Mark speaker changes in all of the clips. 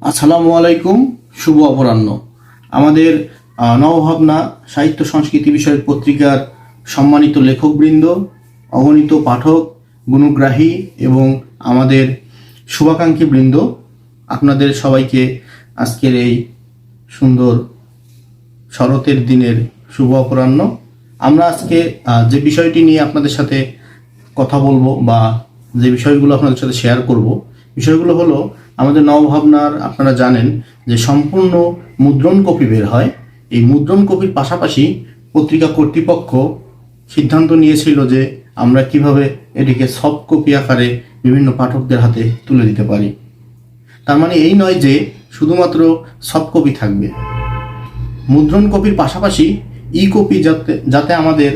Speaker 1: আসসালামু আলাইকুম, শুভ অপরাহ্ন। আমাদের নবভাবনা সাহিত্য সংস্কৃতি বিষয়ক পত্রিকার সম্মানিত লেখকবৃন্দ, অগণিত পাঠক, গুণগ্রাহী এবং আমাদের শুভাকাঙ্ক্ষী বৃন্দ, আপনাদের সবাইকে আজকের এই সুন্দর শরতের দিনের শুভ অপরাহ্ন। আমরা আজকে যে বিষয়টি নিয়ে আপনাদের সাথে কথা বলবো বা যে বিষয়গুলো আপনাদের সাথে শেয়ার করব, বিষয়গুলো হলো আমাদের নবভাবনার, আপনারা জানেন যে সম্পূর্ণ মুদ্রণ কপি বের হয়। এই মুদ্রণ কপির পাশাপাশি পত্রিকা কর্তৃপক্ষ সিদ্ধান্ত নিয়েছিল যে আমরা কিভাবে এটিকে সফট কপি আকারে বিভিন্ন পাঠকদের হাতে তুলে দিতে পারি। তার মানে এই নয় যে শুধুমাত্র সফট কপি থাকবে, মুদ্রণ কপির পাশাপাশি ই কপি যাতে আমাদের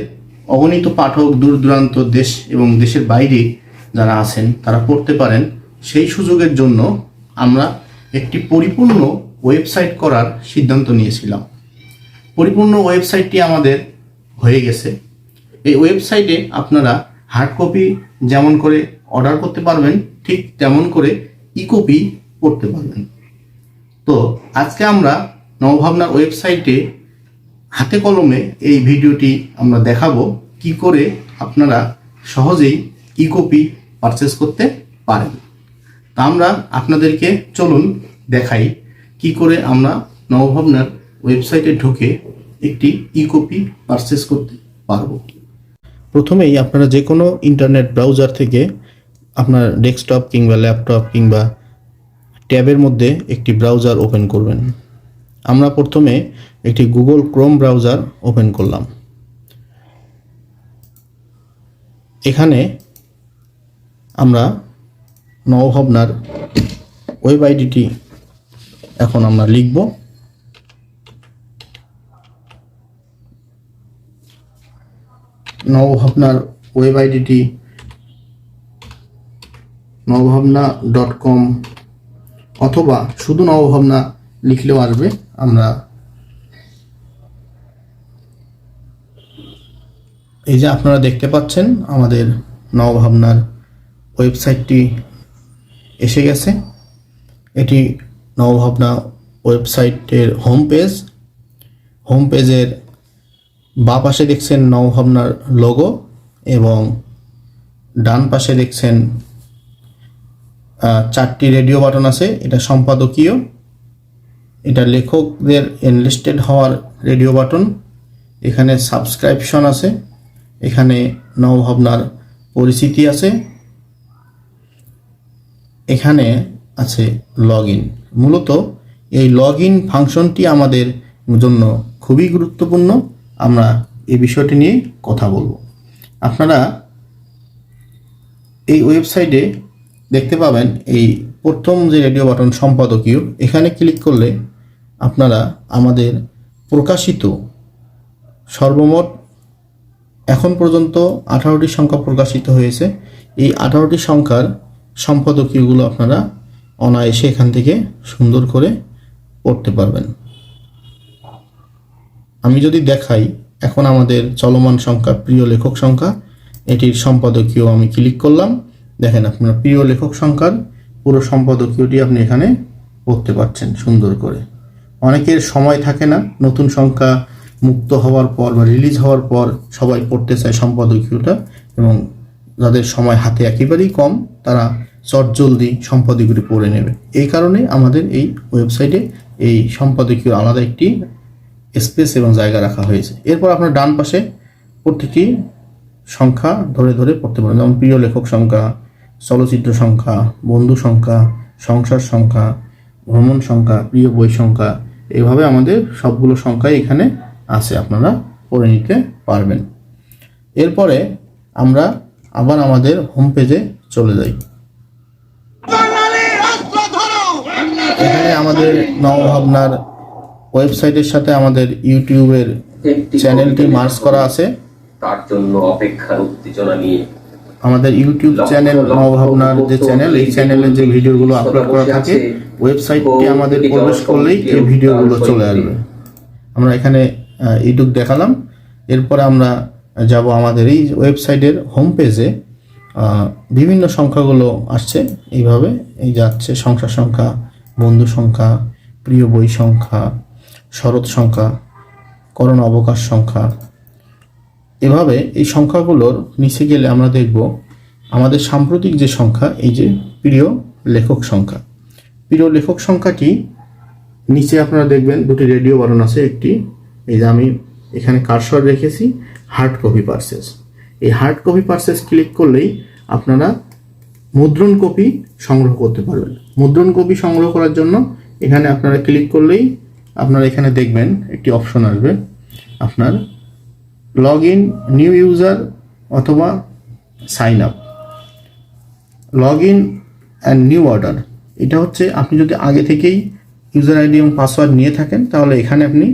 Speaker 1: অগণিত পাঠক দূর দূরান্ত দেশ এবং দেশের বাইরে যারা আছেন তারা পড়তে পারেন, সেই সুযোগের জন্য আমরা একটি পরিপূর্ণ ওয়েবসাইট করার সিদ্ধান্ত নিয়েছিলাম। পরিপূর্ণ ওয়েবসাইটটি আমাদের হয়ে গেছে। এই ওয়েবসাইটে আপনারা হার্ড কপি যেমন করে অর্ডার করতে পারবেন, ঠিক তেমন করে ই কপি পড়তে পারবেন। তো আজকে আমরা নবভাবনার ওয়েবসাইটে হাতে কলমে এই ভিডিওটি আমরা দেখাবো কি করে আপনারা সহজেই ই কপি পারচেস করতে পারেন। তা আমরা আপনাদেরকে চলুন দেখাই কি করে আমরা নবভাবনার ওয়েবসাইটে ঢুকে একটি ই কপি পারচেস করতে পারবো। প্রথমেই আপনারা যে কোনো ইন্টারনেট ব্রাউজার থেকে আপনার ডেস্কটপ কিংবা ল্যাপটপ কিংবা ট্যাবের মধ্যে একটি ব্রাউজার ওপেন করবেন। আমরা প্রথমে একটি গুগল ক্রোম ব্রাউজার ওপেন করলাম। এখানে আমরা নবভাবনার ওয়েব আইডিটি এখন আমরা লিখব। নবভাবনার ওয়েব আইডিটি nobovabna.com অথবা শুধু নবভাবনা লিখলেও আসবে। আমরা এই যে আপনারা দেখতে পাচ্ছেন আমাদের নবভাবনার ওয়েবসাইটটি এসে গেছে। এটি নবভাবনা ওয়েবসাইটের হোম পেজ। হোম পেজের বাঁ পাশে দেখছেন নবভাবনার লোগো এবং ডান পাশে দেখছেন 4টি রেডিও বাটন আছে। এটা সম্পাদকীয়, এটা লেখকদের এনলিস্টেড হওয়ার রেডিও বাটন। এখানে সাবস্ক্রিপশন আছে, এখানে নবভাবনার পরিচিতি আছে, এখানে আছে লগ ইন। মূলত এই লগ ইন ফাংশনটি আমাদের জন্য খুবই গুরুত্বপূর্ণ। আমরা এই বিষয়টি নিয়ে কথা বলবো। আপনারা এই ওয়েবসাইটে দেখতে পাবেন এই প্রথম যে রেডিও বাটন সম্পাদকীয়, এখানে ক্লিক করলে আপনারা আমাদের প্রকাশিত সর্বমোট এখন পর্যন্ত 18টি সংখ্যা প্রকাশিত হয়েছে। এই 18টি সংখ্যার সম্পাদকীয়গুলো আপনারা অনায়াসে এখান থেকে সুন্দর করে পড়তে পারবেন। আমি যদি দেখাই, এখন আমাদের চলমান সংখ্যা প্রিয় লেখক সংখ্যা, এটির সম্পাদকীয় আমি ক্লিক করলাম। দেখেন আপনার প্রিয় লেখক সংখ্যার পুরো সম্পাদকীয়টি আপনি এখানে পড়তে পারছেন সুন্দর করে। অনেকের সময় থাকে না, নতুন সংখ্যা মুক্ত হওয়ার পর বা রিলিজ হওয়ার পর সবাই পড়তে চায় সম্পাদকীয়টা, এবং যাদের সময় হাতে একেবারেই কম তারা চটজলদি সম্পাদকীয়টি পড়ে নেবে। এই কারণে আমাদের এই ওয়েবসাইটে এই সম্পাদকীয় আলাদা একটি স্পেস এবং জায়গা রাখা হয়েছে। এরপর আপনার ডান পাশে প্রতিটি সংখ্যা ধরে ধরে পড়তে পারেন, যেমন প্রিয় লেখক সংখ্যা, চলচ্চিত্র সংখ্যা, বন্ধু সংখ্যা, সংসার সংখ্যা, ভ্রমণ সংখ্যা, প্রিয় বই সংখ্যা, এইভাবে আমাদের সবগুলো সংখ্যাই এখানে আছে, আপনারা পড়ে নিতে পারবেন। এরপরে আমরা আবার আমাদের হোম পেজে চলে যাই। এখানে আমাদের নবভাবনার ওয়েবসাইটের সাথে আমাদের ইউটিউবের চ্যানেলটি মার্জ করা আছে।
Speaker 2: তার জন্য অপেক্ষার উত্তেজনা নিয়ে
Speaker 1: আমাদের ইউটিউব চ্যানেল নবভাবনার যে চ্যানেল, এই চ্যানেলের যে ভিডিওগুলো আপলোড করা থাকে, ওয়েবসাইটটি আমাদের প্রবেশ করলেই এই ভিডিওগুলো চলে আসবে। আমরা এখানে এইটুক দেখালাম। এরপরে আমরা যাব আমাদের এই ওয়েবসাইটের হোম পেজে। বিভিন্ন সংখ্যাগুলো আসছে এইভাবে, এই যাচ্ছে সংসার সংখ্যা, বন্ধু সংখ্যা, প্রিয় বই সংখ্যা, শরৎ সংখ্যা, করণ অবকাশ সংখ্যা। এভাবে এই সংখ্যাগুলোর নিচে গেলে আমরা দেখব আমাদের সাম্প্রতিক যে সংখ্যা, এই যে প্রিয় লেখক সংখ্যা। প্রিয় লেখক সংখ্যাটি নিচে আপনারা দেখবেন দুটি রেডিও বাটন আছে। একটি এই যে আমি এখানে কার্সর রেখেছি, হার্ড কপি পারচেজ। এই হার্ড কপি পারচেজ ক্লিক করলেই আপনারা মুদ্রণ কপি সংগ্রহ করতে পারবেন। মুদ্রণ কপি সংগ্রহ করার জন্য এখানে আপনারা ক্লিক করলেই আপনারা এখানে দেখবেন একটি অপশন আসবে, আপনার লগ ইন নিউ ইউজার অথবা sign up. Log in and new order, এটা হচ্ছে আপনি যদি আগে থেকেই ইউজার আইডি এবং পাসওয়ার্ড নিয়ে থাকেন তাহলে এখানে আপনি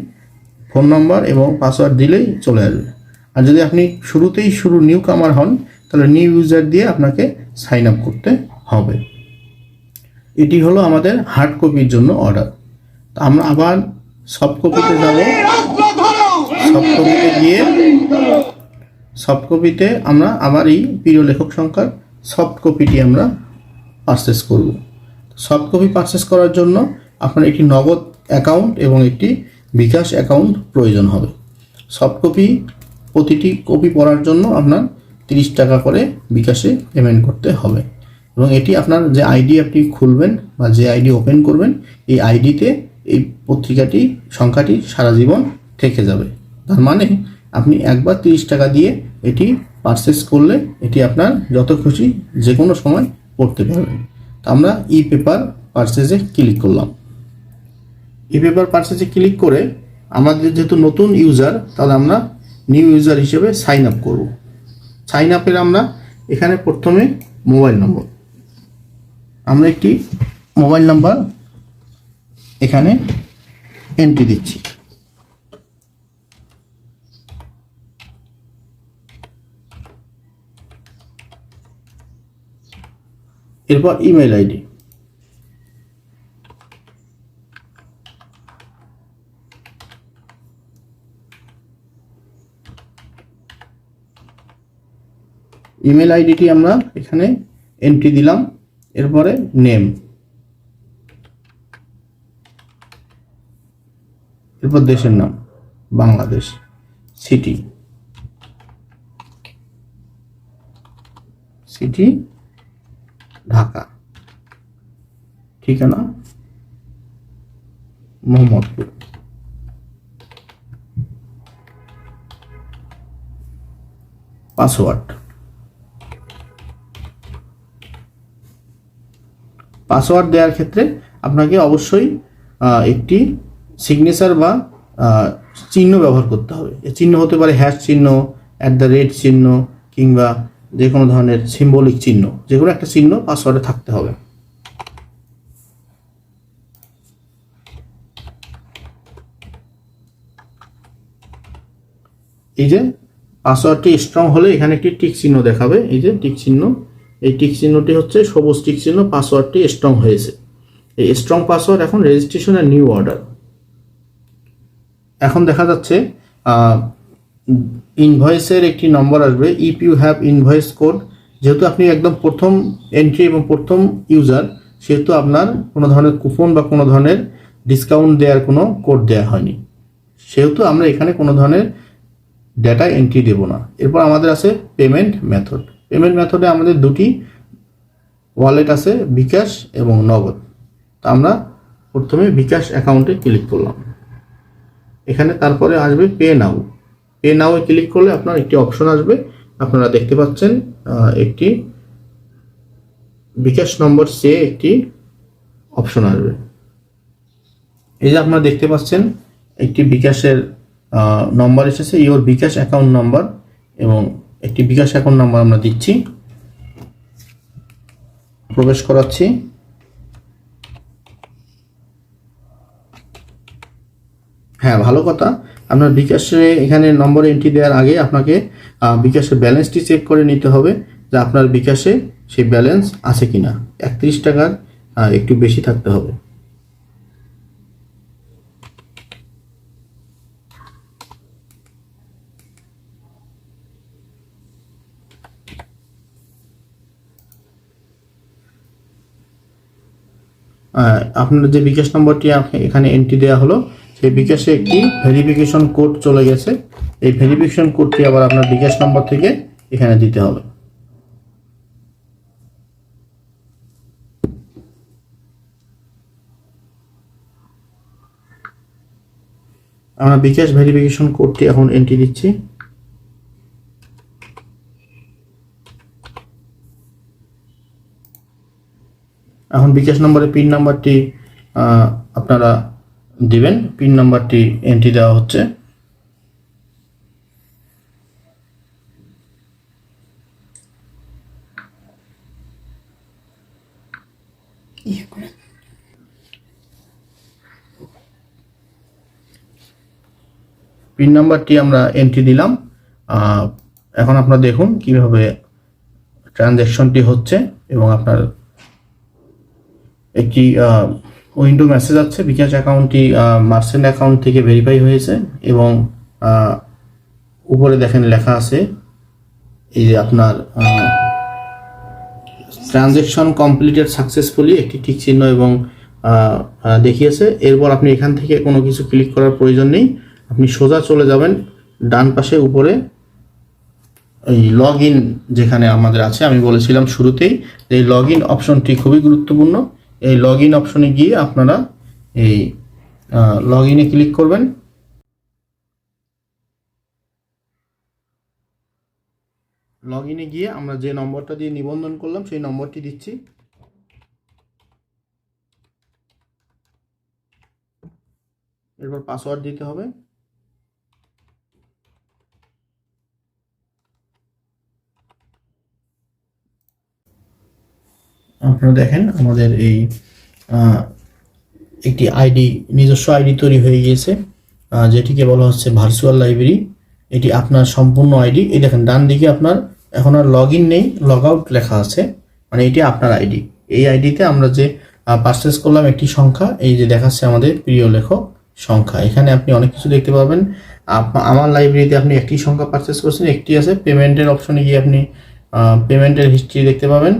Speaker 1: ফোন নম্বর এবং পাসওয়ার্ড দিলেই চলে আসবে। আর যদি আপনি শুরুতেই নিউ কামার হন তাহলে নিউ ইউজার দিয়ে আপনাকে সাইন আপ করতে হবে। এটি হলো আমাদের হার্ড কপির জন্য অর্ডার। তো আমরা আবার সফট কপিতে যাব। সফট কপিতে গিয়ে সফট কপিতে আমরা আবার এই প্রিয় লেখক সংখ্যার সফট কপিটি আমরা পারচেস করব। সফট কপি পারচেস করার জন্য আপনার একটি নগদ অ্যাকাউন্ট এবং একটি বিকাশ অ্যাকাউন্ট প্রয়োজন হবে। সফট কপি প্রতিটি কপি পড়ার জন্য আপনার 30 টাকা করে বিকাশে পেমেন্ট করতে হবে এবং এটি আপনার যে আইডি আপনি খুলবেন বা যে আইডি ওপেন করবেন এই আইডিতে এই পত্রিকাটি সংখ্যাটি সারা জীবন থেকে যাবে। তার মানে আপনি একবার 30 টাকা দিয়ে এটি পারচেস করলে এটি আপনার যত খুশি যে কোনো সময় পড়তে পারবেন। তো আমরা ই পেপার পারচেজে ক্লিক করলাম। ই পেপার পারচেজে ক্লিক করে আমাদের যেহেতু নতুন ইউজার তাহলে আমরা নিউ ইউজার হিসেবে সাইন আপ করব। সাইন আপের আমরা এখানে প্রথমে মোবাইল নম্বর, আমরা একটি মোবাইল নাম্বার এখানে এন্ট্রি দিচ্ছি। এরপর ইমেল আইডি, ইমেল আইডিটি আমরা এখানে এন্ট্রি দিলাম। এরপরে নেম, এরপর দেশের নাম বাংলাদেশ, সিটি ঢাকা, ঠিকানা মোহাম্মদপুর। পাসওয়ার্ড দেওয়ার ক্ষেত্রে আপনাকে অবশ্যই একটি সিগনেচার বা চিহ্ন ব্যবহার করতে হবে। এই চিহ্ন হতে পারে হ্যাশ চিহ্ন, @ চিহ্ন কিংবা যে কোনো ধরনের সিম্বলিক চিহ্ন, যে কোনো একটা চিহ্ন পাসওয়ার্ডে থাকতে হবে। এই যে পাসওয়ার্ডটি স্ট্রং হলে এখানে একটি টিক চিহ্ন দেখাবে, এই যে টিক চিহ্ন, এই টিক চিহ্নটি হচ্ছে সবুজ টিক চিহ্ন, পাসওয়ার্ডটি স্ট্রং হয়েছে। এই স্ট্রং পাসওয়ার্ড এখন রেজিস্ট্রেশন আর নিউ অর্ডার। এখন দেখা যাচ্ছে ইনভয়েসের একটি নম্বর আসবে, if you have invoice code. যেহেতু আপনি একদম প্রথম এন্ট্রি এবং প্রথম ইউজার, সেহেতু আপনার কোনো ধরনের কুপন বা কোনো ধরনের ডিসকাউন্ট দেওয়ার কোনো কোড দেওয়া হয়নি, সেহেতু আমরা এখানে কোনো ধরনের ডেটা এন্ট্রি দেব না। এরপর আমাদের আছে পেমেন্ট মেথড। পেমেন্ট মেথডে আমাদের দুটি ওয়ালেট আছে, বিকাশ এবং নগদ। তা আমরা প্রথমে বিকাশ অ্যাকাউন্টে ক্লিক করলাম। এখানে তারপরে আসবে পে নাও। পে নাও এ ক্লিক করলে আপনার একটি অপশন আসবে, আপনারা দেখতে পাচ্ছেন একটি বিকাশ নম্বর সে একটি অপশন আসবে। এই যে আপনারা দেখতে পাচ্ছেন একটি বিকাশের নম্বর এসেছে, ইওর বিকাশ অ্যাকাউন্ট নম্বর, এবং একটি বিকাশ অ্যাকাউন্ট নাম্বার আমরা দিচ্ছি, প্রবেশ করাচ্ছি। হ্যাঁ, ভালো কথা, আপনার বিকাশে এখানে নম্বর এন্ট্রি দেওয়ার আগে আপনাকে বিকাশের ব্যালেন্সটি চেক করে নিতে হবে যে আপনার বিকাশে সেই ব্যালেন্স আছে কিনা। 31 টাকার একটু বেশি থাকতে হবে। আপনার যে বিকাশ নম্বরটি এখানে এন্ট্রি দেওয়া হলো, সেই বিকাশে একটি ভেরিফিকেশন কোড চলে গেছে। এই ভেরিফিকেশন কোডটি আবার আপনার বিকাশ নম্বর থেকে এখানে দিতে হবে। আমরা বিকাশ ভেরিফিকেশন কোডটি এখন এন্ট্রি দিচ্ছি। এখন বিকাশ নম্বরে পিন নাম্বারটি আপনারা দিবেন। পিন নাম্বারটি এন্ট্রি দেওয়া হচ্ছে। পিন নাম্বারটি আমরা এন্ট্রি দিলাম। এখন আপনারা দেখুন কিভাবে ট্রানজ্যাকশনটি হচ্ছে এবং আপনার একটি উইন্ডো মেসেজ আছে, বিকাশ অ্যাকাউন্টটি মার্চেন্ট অ্যাকাউন্ট থেকে ভেরিফাই হয়েছে এবং উপরে দেখেন লেখা আছে এই যে আপনার ট্রানজ্যাকশন কমপ্লিটেড সাকসেসফুলি, একটি টিক চিহ্ন এবং দেখিয়েছে। এরপর আপনি এখান থেকে কোনো কিছু ক্লিক করার প্রয়োজন নেই, আপনি সোজা চলে যাবেন ডান পাশে উপরে এই লগ ইন যেখানে আমাদের আছে। আমি বলেছিলাম শুরুতেই এই লগ ইন অপশনটি খুবই গুরুত্বপূর্ণ। এই লগ ইন অপশনে গিয়ে আপনারা এই লগ ইনে ক্লিক করবেন। লগ ইনে গিয়ে আমরা যে নম্বরটা দিয়ে নিবন্ধন করলাম সেই নম্বরটি দিচ্ছি। এরপর পাসওয়ার্ড দিতে হবে। আপনারা দেখেন আমাদের এই একটি আইডি, নিজস্ব আইডি তৈরি হয়ে গিয়েছে, যেটিকে বলা হচ্ছে ভার্চুয়াল লাইব্রেরি। এটি আপনার সম্পূর্ণ আইডি। এই দেখেন ডান দিকে আপনার এখন আর লগ ইন নেই, লগ আউট লেখা আছে, মানে এটি আপনার আইডি। এই আইডিতে আমরা যে পারচেস করলাম একটি সংখ্যা, এই যে দেখাচ্ছে আমাদের প্রিয় লেখক সংখ্যা। এখানে আপনি অনেক কিছু দেখতে পাবেন। আমার লাইব্রেরিতে আপনি একটি সংখ্যা পারচেস করছেন, একটি আছে। পেমেন্টের অপশনে গিয়ে আপনি পেমেন্টের হিস্ট্রি দেখতে পাবেন।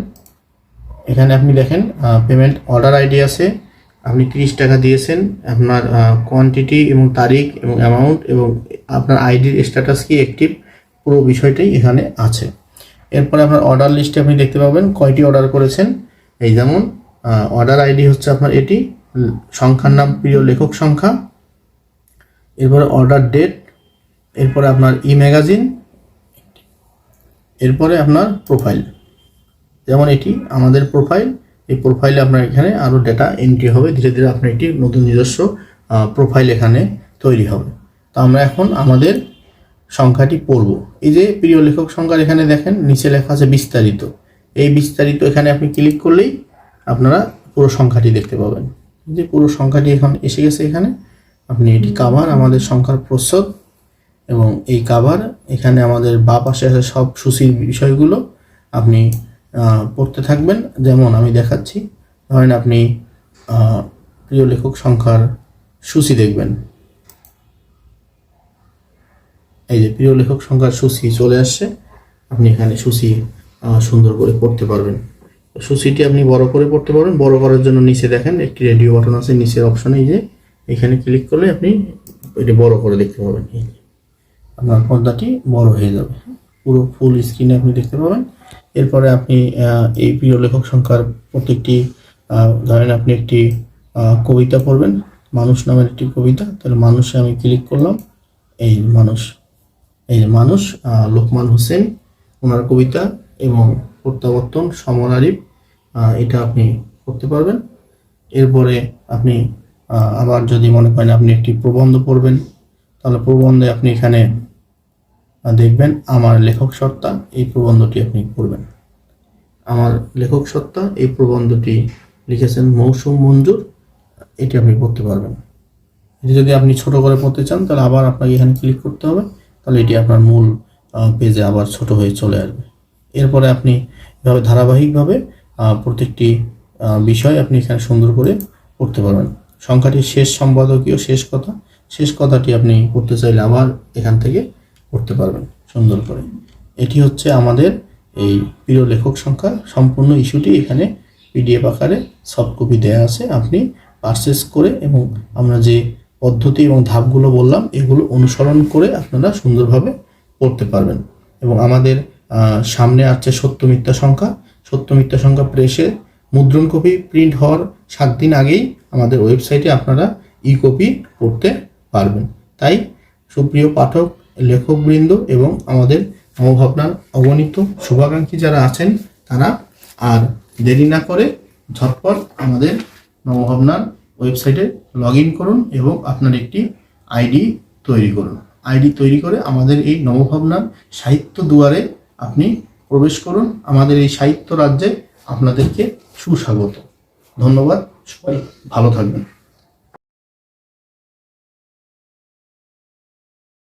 Speaker 1: এখানে আপনি দেখেন পেমেন্ট অর্ডার আইডি আছে, আপনি 30 টাকা দিয়েছেন, আপনার কোয়ান্টিটি এবং তারিখ এবং অ্যামাউন্ট এবং আপনার আইডির স্ট্যাটাস কি অ্যাক্টিভ, পুরো বিষয়টাই এখানে আছে। এরপরে আপনার অর্ডার লিস্টে আপনি দেখতে পাবেন কয়টি অর্ডার করেছেন। এই যেমন অর্ডার আইডি হচ্ছে আপনার এটি, সংখ্যার নাম প্রিয় লেখক সংখ্যা, এরপরে অর্ডার ডেট, এরপরে আপনার ই ম্যাগাজিন, এরপরে আপনার প্রোফাইল। যেমন এটি আমাদের প্রোফাইল, এই প্রোফাইলে আপনার এখানে আরও ডেটা এন্ট্রি হবে। ধীরে ধীরে আপনার একটি নতুন নিজস্ব প্রোফাইল এখানে তৈরি হবে। তো আমরা এখন আমাদের সংখ্যাটি পড়ব। এই যে প্রিয় লেখক সংখ্যার এখানে দেখেন নিচে লেখা আছে বিস্তারিত। এই বিস্তারিত এখানে আপনি ক্লিক করলেই আপনারা পুরো সংখ্যাটি দেখতে পাবেন। যে পুরো সংখ্যাটি এখন এসে গেছে এখানে। আপনি এটি কাভার, আমাদের সংখ্যার প্রচ্ছদ, এবং এই কাভার এখানে আমাদের বাঁ পাশে আছে সব সূচির বিষয়গুলো। আপনি পড়তে থাকবেন। যেমন আমি দেখাচ্ছি, ধরেন আপনি প্রিয় লেখক সংখ্যার সূচি দেখবেন। এই যে প্রিয় লেখক সংখ্যার সূচি চলে আসছে। আপনি এখানে সূচি সুন্দর করে পড়তে পারবেন। সূচিটি আপনি বড় করে পড়তে পারবেন। বড় করার জন্য নিচে দেখেন একটি রেডিও বাটন আছে, নিচের অপশনে যে এখানে ক্লিক করলে আপনি এটি বড় করে দেখতে পাবেন। আপনার পর্দাটি বড় হয়ে যাবে, পুরো ফুল স্ক্রিনে আপনি দেখতে পাবেন। এরপরে আপনি এই প্রিয় লেখক সংখ্যার প্রত্যেকটি, ধরেন আপনি একটি কবিতা পড়বেন, মানুষ নামের একটি কবিতা, তাহলে মানুষে আমি ক্লিক করলাম। এই মানুষ, এই মানুষ লোকমান হোসেন, ওনার কবিতা এবং প্রত্যাবর্তন সমর আরিফ, এটা আপনি করতে পারবেন। এরপরে আপনি আবার যদি মনে করেন আপনি একটি প্রবন্ধ পড়বেন, তাহলে প্রবন্ধে আপনি এখানে দেখবেন আমার লেখক সত্তা, এই প্রবন্ধটি আপনি পড়বেন। আমার লেখক সত্তা, এই প্রবন্ধটি লিখেছেন মৌসুম মঞ্জুর, এটি আপনি পড়তে পারবেন। এটি যদি আপনি ছোট করে পড়তে চান তাহলে আবার আপনাকে এখানে ক্লিক করতে হবে, তাহলে এটি আপনার মূল পেজে আবার ছোট হয়ে চলে আসবে। এরপরে আপনি এভাবে ধারাবাহিকভাবে প্রত্যেকটি বিষয় আপনি এখানে সুন্দর করে পড়তে পারবেন। সংখ্যাটির শেষ সম্পাদকীয় শেষ কথাটি আপনি পড়তে চাইলে আবার এখান থেকে পড়তে পারবেন সুন্দর করে। এটি হচ্ছে আমাদের এই প্রিয় লেখক সংখ্যা সম্পূর্ণ ইস্যুটি এখানে পিডিএফ আকারে সফট কপি দেওয়া আছে, আপনি পারচেস করে এবং আমরা যে পদ্ধতি এবং ধাপগুলো বললাম এগুলো অনুসরণ করে আপনারা সুন্দরভাবে পড়তে পারবেন। এবং আমাদের সামনে আছে সত্য মিথ্যা সংখ্যা প্রেসে মুদ্রণ কপি প্রিন্ট হওয়ার 7 দিন আগেই আমাদের ওয়েবসাইটে আপনারা ই কপি পড়তে পারবেন। তাই সুপ্রিয় পাঠক, লেখকবৃন্দ এবং আমাদের নবভাবনার অগণিত শুভাকাঙ্ক্ষী যারা আছেন তারা আর দেরি না করে ঝটপট আমাদের নবভাবনার ওয়েবসাইটে লগ ইন করুন এবং আপনার একটি আইডি তৈরি করুন। আইডি তৈরি করে আমাদের এই নবভাবনার সাহিত্য দুয়ারে আপনি প্রবেশ করুন। আমাদের এই সাহিত্য রাজ্যে আপনাদেরকে সুস্বাগত। ধন্যবাদ, সবাই ভালো থাকবেন।